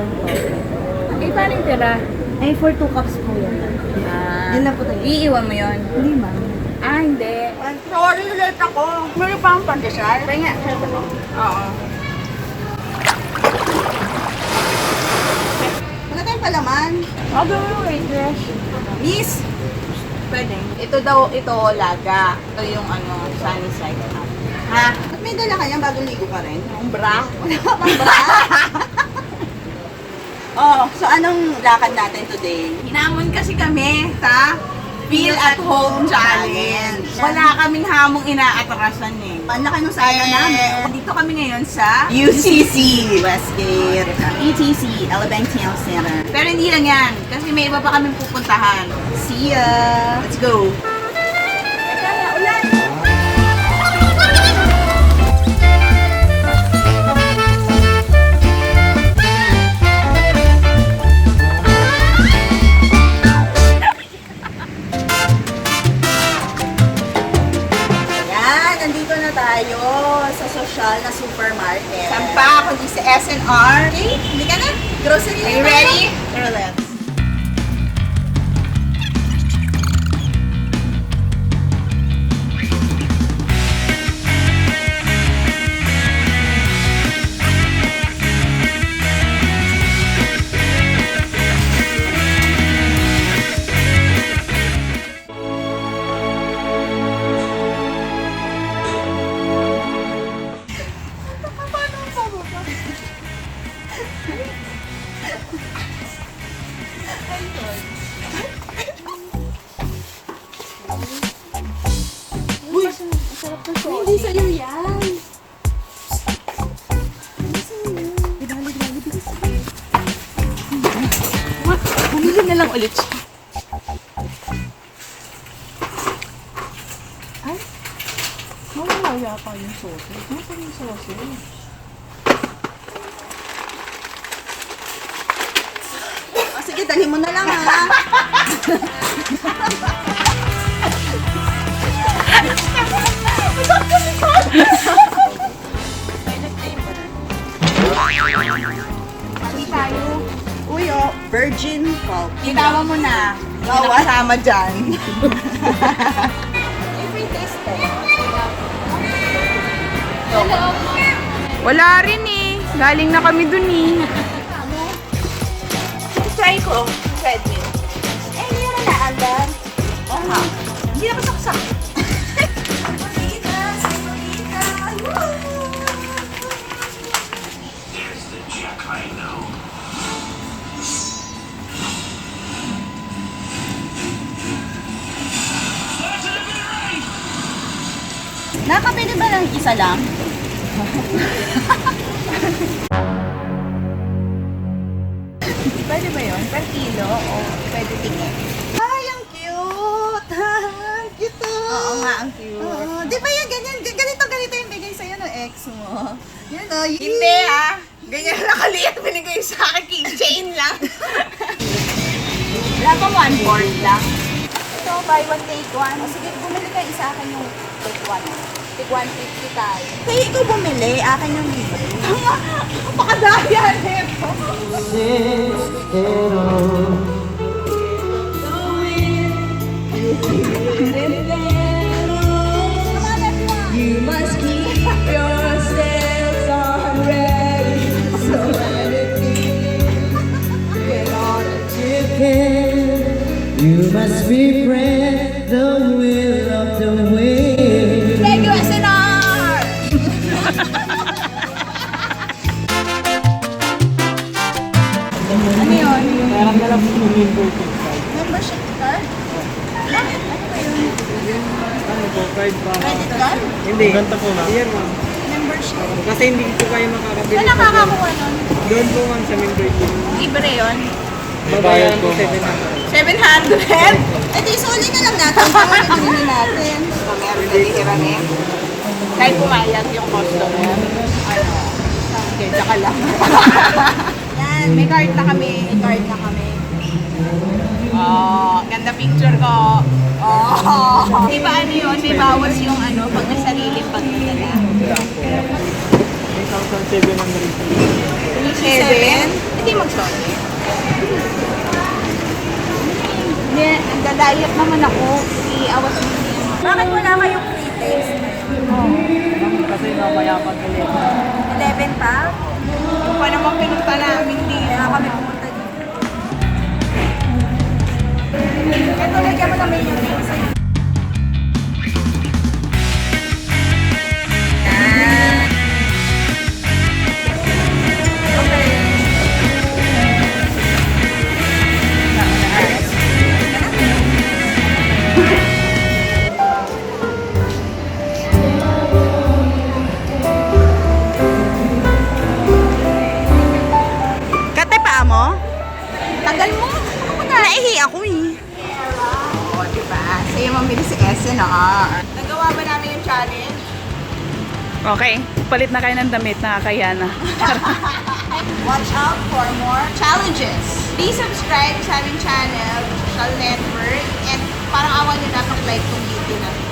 lang po. Eh, paano yung tira? Ay, for 2 cups po yan. Yun lang po tayo. Iiwan mo yun? Hindi, ma'am. Ah, hindi. Sorry, late ako. Meron pa ang pandesal? Kaya nga, oo. Wala tayong palaman. Sabi mo yung waitress. Miss! Pwede. Ito daw, ito laga. Ito yung ano, sunny side up. Ha? At may dala ka niyan bago ligo ka rin. Ang bra? Wala ka pang bra. Oh, so anong lakad natin today? Hinamon kasi kami sa Feel at Home Challenge. Wala kaming hamong inaatrasan eh. Ang laki nung saya namin. Dito kami ngayon sa UCC, Westgate, ETC, Alabang Town Center. Pero hindi lang yan. Kasi may iba pa kaming pupuntahan. See ya! Let's go! Ayan, nandito na tayo sa sosyal na supermarket. Saan pa? Kundi sa SNR. Okay, hindi ka na? Grocery Are you na tayo? ready? Tara, let's. Hindi sa'yo yan. Bumili na lang ulit siya. Ay, mawala yata yung sausage. Nasaan yung sausage? Oh, sige, dali mo na lang ha. Pati tayo. Uy, oh, virgin pulp. Itawa mo na. Bawal. Nakasama dyan. Every taste test. Wala rin eh. Galing na kami dun eh. Try ko. Treadmill. Eh, hindi mo na naandar. Oo nga. Hindi na masaksak. Nakapili ba ng isa lang? Pwede ba yun? Per kilo o pwede tingin? Ay, ang cute! Ang cute! Oo nga, ang cute. Oo, di ba yan ganyan? Ganito yung bigay sa'yo ng ex mo. Yun o. Hindi ah. Ganyan lang kaliit binigay sa akin. Keychain lang. Wala pang 1/4 lang. Ito, buy one, take one. O, sige, bumili ka isa akin yung take one. Tig 150 tayo. Kaya ikaw bumili, akin yung libre. Napakadaya nito. You must keep yourselves on ready. So let it be. Get on a ticket. You must befriend the will of the wind. Thank you, SNR! Ano yun? Meron na lang po yung membership card. Membership card? Bakit? Ano ba yun? Ano po, card pa? Credit card? Hindi. Ganta po na. Yan ma'am. Membership. Kasi hindi po kayo makakabili. Saan nakakakuha nun? Doon po ma'am sa membership. Libre yun? Babayaran po 700. 700? Eh di, suli na lang natin. Kung ano binili natin. Meron na hirami. Kahit pumayag yung customer. Ano? Kaya ka lang. Yan. May card na kami. May card na kami. Oh, ganda picture ko. Oh. Di ba ano yun? May bawas yung ano, pag nasariling pagdadala. Hindi mag-sorry. Hindi, nagda-diet naman ako. Iawas mo na yan. Bakit wala kayong free taste? Kasi mamaya pa ulit. 11 pa? Yung pa naman pinunta namin dito. Kaya kami pumunta dito. Ito, lagyan mo na mayonnaise. Kate pa mo? Tagal mo. Ako na, naihi ako eh. Oo, diba? Sa'yo mamili si SNR. Nagawa ba namin yung challenge? Okay, palit na kayo ng damit, nakakaya na. Watch out for more challenges. Please subscribe sa aming channel, Social Network, and parang awan nyo na pag-like tong video na to.